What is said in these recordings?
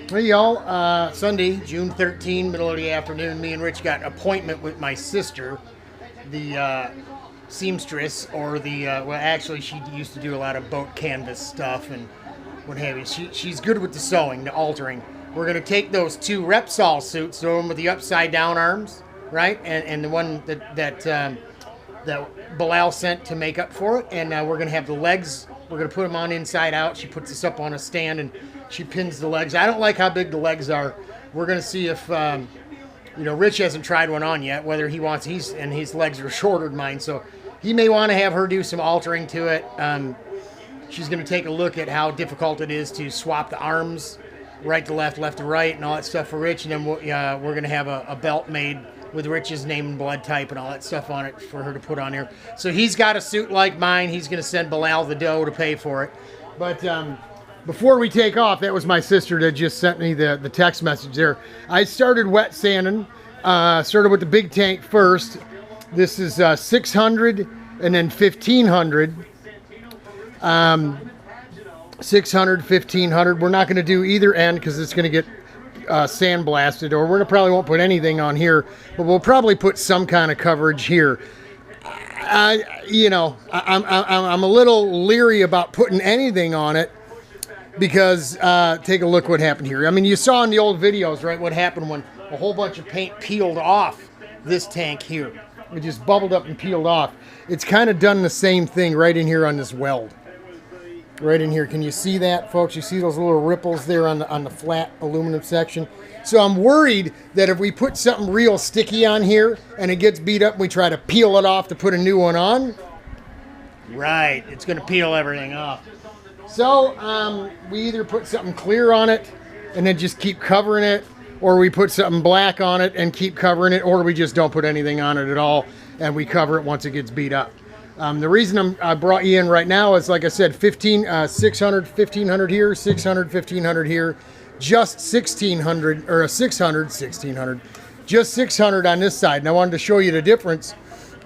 Hey y'all, Sunday, June 13, middle of the afternoon, me and Rich got an appointment with my sister, the seamstress, or well actually she used to do a lot of boat canvas stuff and what have you. She's good with the sewing, the altering. We're going to take those two Repsol suits, the one with the upside down arms, right, and the one that Bilal sent to make up for it, and we're going to have the legs, we're going to put them on inside out. She puts this up on a stand and she pins the legs. I don't like how big the legs are. We're going to see if, Rich hasn't tried one on yet, whether he wants, his legs are shorter than mine, so he may want to have her do some altering to it. She's going to take a look at how difficult it is to swap the arms, right to left, left to right, and all that stuff for Rich, and then we're going to have a belt made with Rich's name and blood type and all that stuff on it for her to put on here. So he's got a suit like mine. He's going to send Bilal the dough to pay for it. But before we take off, that was my sister that just sent me the text message there. I started wet sanding. Started with the big tank first. This is 600 and then 1500. 600, 1500. We're not going to do either end because it's going to get sandblasted, or we're gonna probably won't put anything on here, but we'll probably put some kind of coverage here. I'm a little leery about putting anything on it because take a look what happened here. I mean, you saw in the old videos, right, what happened when a whole bunch of paint peeled off this tank here. It just bubbled up and peeled off. It's kind of done the same thing right in here on this weld. Right in here. Can you see that, folks? You see those little ripples there on the flat aluminum section? So I'm worried that if we put something real sticky on here and it gets beat up and we try to peel it off to put a new one on, right, it's going to peel everything off. So we either put something clear on it and then just keep covering it, or we put something black on it and keep covering it, or we just don't put anything on it at all and we cover it once it gets beat up. The reason I brought you in right now is, like I said, 600, 1500 here, 600, 1500 here, just 1600, or 600, 1600, just 600 on this side. And I wanted to show you the difference.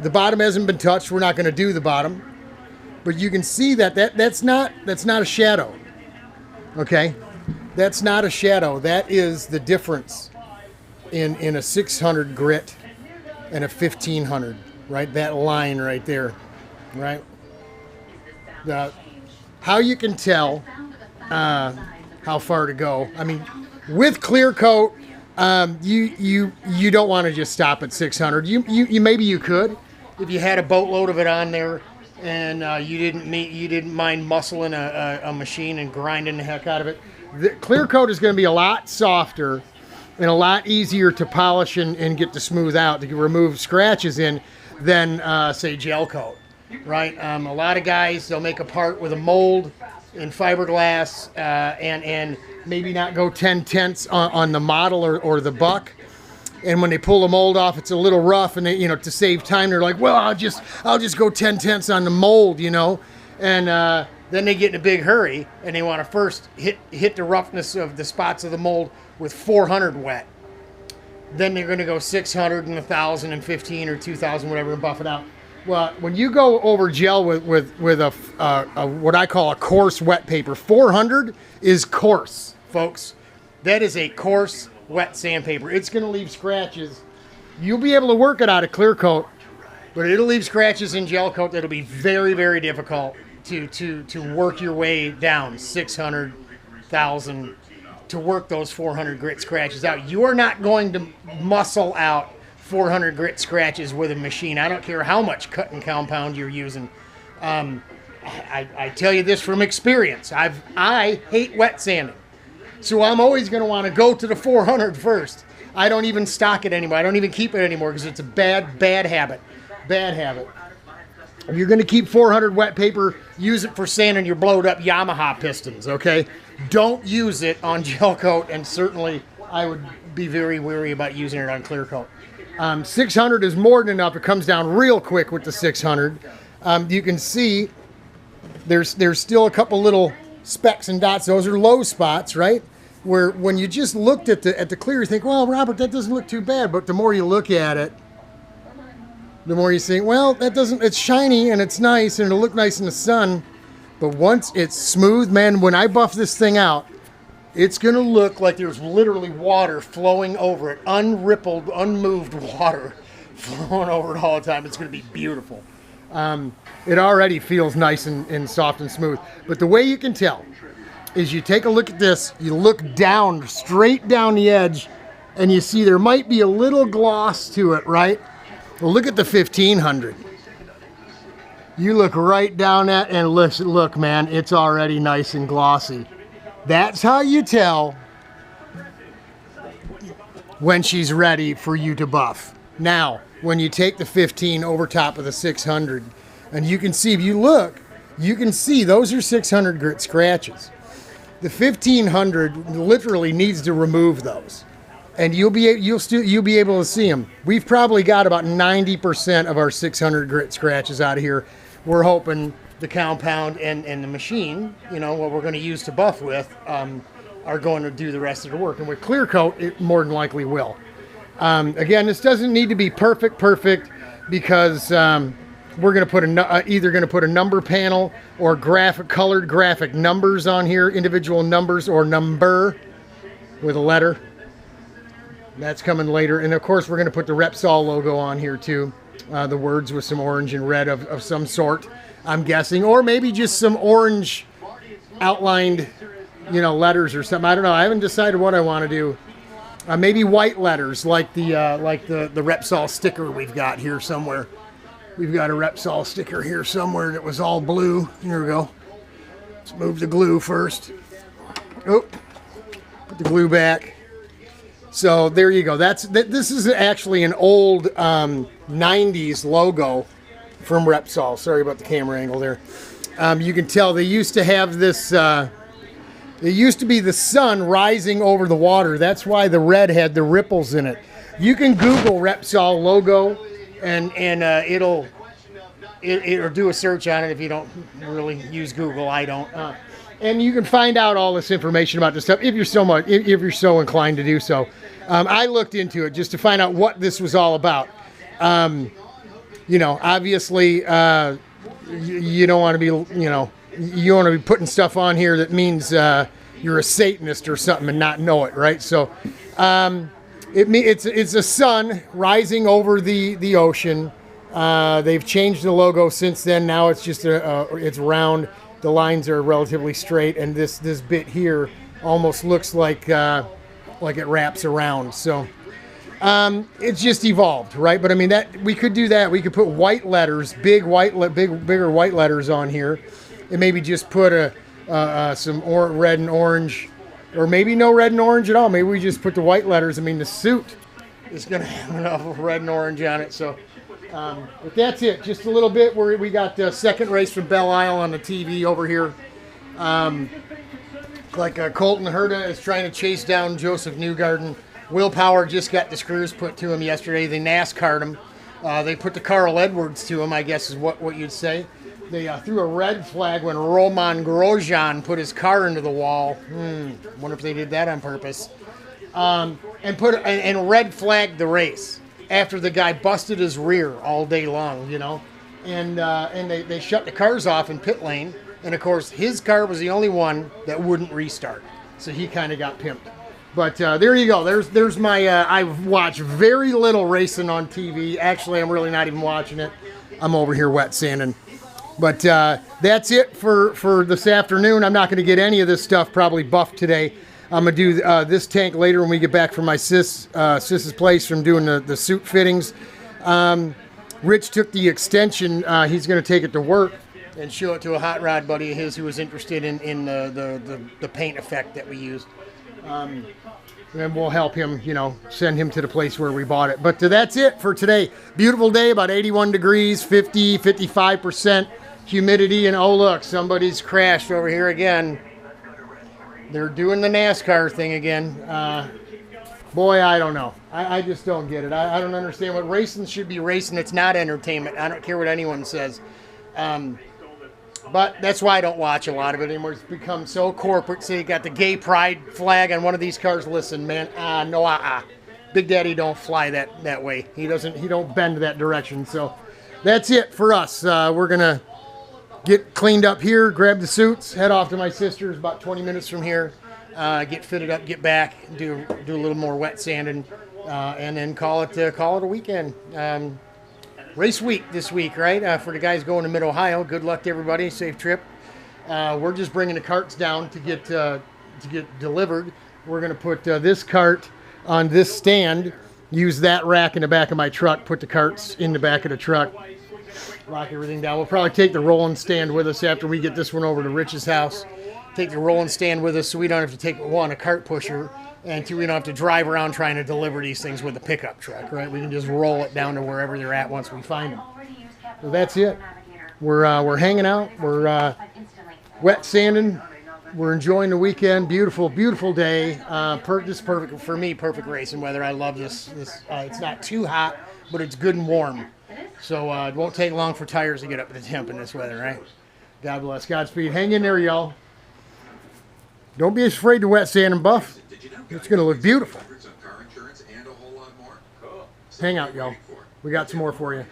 The bottom hasn't been touched. We're not going to do the bottom, but you can see that's not a shadow. Okay, that's not a shadow. That is the difference in a 600 grit and a 1500. Right, that line right there. Right, how you can tell how far to go. I mean, with clear coat, you don't want to just stop at 600. You maybe you could if you had a boatload of it on there and you didn't mind muscling a machine and grinding the heck out of it. The clear coat is going to be a lot softer and a lot easier to polish and get to smooth out, to remove scratches in than say gel coat. Right, a lot of guys, they'll make a part with a mold in fiberglass and maybe not go 10/10 on the model or the buck. And when they pull the mold off, it's a little rough, and they, to save time, they're like, well, I'll just go 10/10 on the mold, and then they get in a big hurry and they want to first hit the roughness of the spots of the mold with 400 wet. Then they're going to go 600 and 1,000 and 15 or 2,000, whatever, and buff it out. Well, when you go over gel with a what I call a coarse wet paper, 400 is coarse, folks. That is a coarse wet sandpaper. It's going to leave scratches. You'll be able to work it out of clear coat, but it'll leave scratches in gel coat that'll be very, very difficult to work your way down 600, 1,000 to work those 400 grit scratches out. You are not going to muscle out 400 grit scratches with a machine. I don't care how much cutting compound you're using. I tell you this from experience. I hate wet sanding, so I'm always going to want to go to the 400 first. I don't even stock it anymore. I don't even keep it anymore because it's a bad habit. Bad habit. If you're going to keep 400 wet paper, use it for sanding your blowed up Yamaha pistons. Okay, don't use it on gel coat, and certainly I would be very wary about using it on clear coat. 600 is more than enough. It comes down real quick with the 600. You can see there's still a couple little specks and dots. Those are low spots, right? Where when you just looked at the clear, you think, well, Robert, that doesn't look too bad. But the more you look at it, the more you think, well, it's shiny and it's nice and it'll look nice in the sun. But once it's smooth, man, when I buff this thing out, it's going to look like there's literally water flowing over it, unrippled, unmoved water flowing over it all the time. It's going to be beautiful. It already feels nice and soft and smooth. But the way you can tell is you take a look at this, you look down, straight down the edge, and you see there might be a little gloss to it, right? Well, look at the 1500. You look right down at and look, man, it's already nice and glossy. That's how you tell when she's ready for you to buff. Now, when you take the 15 over top of the 600, and you can see, if you look, you can see those are 600 grit scratches. The 1500 literally needs to remove those, and you'll be able to see them. We've probably got about 90% of our 600 grit scratches out of here. We're hoping the compound and the machine, you know, what we're going to use to buff with, are going to do the rest of the work. And with clear coat, it more than likely will. Again, this doesn't need to be perfect because we're going to put either going to put a number panel or colored graphic numbers on here, individual numbers or number with a letter. That's coming later. And of course, we're going to put the Repsol logo on here too. The words with some orange and red of some sort, I'm guessing, or maybe just some orange outlined, you know, letters or something. I don't know. I haven't decided what I want to do. Maybe white letters like the Repsol sticker we've got here somewhere. We've got a Repsol sticker here somewhere that was all blue. Here we go. Let's move the glue first. Oh, put the glue back. So there you go. This is actually an old 90s logo from Repsol. Sorry about the camera angle there. You can tell they used to have this. It used to be the sun rising over the water. That's why the red had the ripples in it. You can Google Repsol logo, and it'll do a search on it if you don't really use Google. I don't. And you can find out all this information about this stuff if you're so inclined to do so. I looked into it just to find out what this was all about. You know, obviously, you don't want to be, you know, you want to be putting stuff on here that means you're a Satanist or something and not know it, right? So it's a sun rising over the ocean. They've changed the logo since then. Now it's just it's round. The lines are relatively straight, and this bit here almost looks like it wraps around. So it's just evolved, right? But I mean, that we could do that. We could put white letters, bigger white letters on here, and maybe just put some red and orange, or maybe no red and orange at all. Maybe we just put the white letters. I mean, the suit is going to have enough of red and orange on it. So. But that's it. Just a little bit where we got the second race from Belle Isle on the TV over here. Colton Herta is trying to chase down Joseph Newgarden. Will Power just got the screws put to him yesterday. They NASCAR'd him. They put the Carl Edwards to him, I guess is what you'd say. They threw a red flag when Roman Grosjean put his car into the wall. Wonder if they did that on purpose. And red flagged the race after the guy busted his rear all day long, you know. And they shut the cars off in pit lane. And, of course, his car was the only one that wouldn't restart. So he kind of got pimped. But there you go. There's my, I've watched very little racing on TV. Actually, I'm really not even watching it. I'm over here wet sanding. But that's it for this afternoon. I'm not going to get any of this stuff probably buffed today. I'm going to do this tank later when we get back from my sis's place from doing the suit fittings. Rich took the extension. He's going to take it to work and show it to a hot rod buddy of his who was interested in the paint effect that we used. And we'll help him, you know, send him to the place where we bought it. But that's it for today. Beautiful day, about 81 degrees, 55% humidity. And oh, look, somebody's crashed over here again. They're doing the NASCAR thing again. Boy, I don't know. I just don't get it. I don't understand what racing should be racing. It's not entertainment. I don't care what anyone says. But that's why I don't watch a lot of it anymore. It's become so corporate. So you got the gay pride flag on one of these cars. Listen, man, Big Daddy don't fly that way. He don't bend that direction. So that's it for us. We're gonna get cleaned up here, grab the suits, head off to my sister's about 20 minutes from here. get fitted up, get back, do a little more wet sanding, and then call it a weekend. Race week this week, right? For the guys going to Mid-Ohio, good luck to everybody. Safe trip. We're just bringing the carts down to get delivered. We're going to put this cart on this stand, use that rack in the back of my truck, put the carts in the back of the truck, lock everything down. We'll probably take the rolling stand with us after we get this one over to Rich's house. Take the rolling stand with us so we don't have to take, one, a cart pusher, and two, we don't have to drive around trying to deliver these things with a pickup truck, right? We can just roll it down to wherever they're at once we find them. So that's it. We're hanging out. We're wet sanding. We're enjoying the weekend. Beautiful, beautiful day. This is perfect for me. Perfect racing weather. I love this. It's not too hot, but it's good and warm. So it won't take long for tires to get up to the temp in this weather, right? God bless. Godspeed. Hang in there, y'all. Don't be afraid to wet sand and buff. It's going to look beautiful. Hang out, y'all. We got some more for you.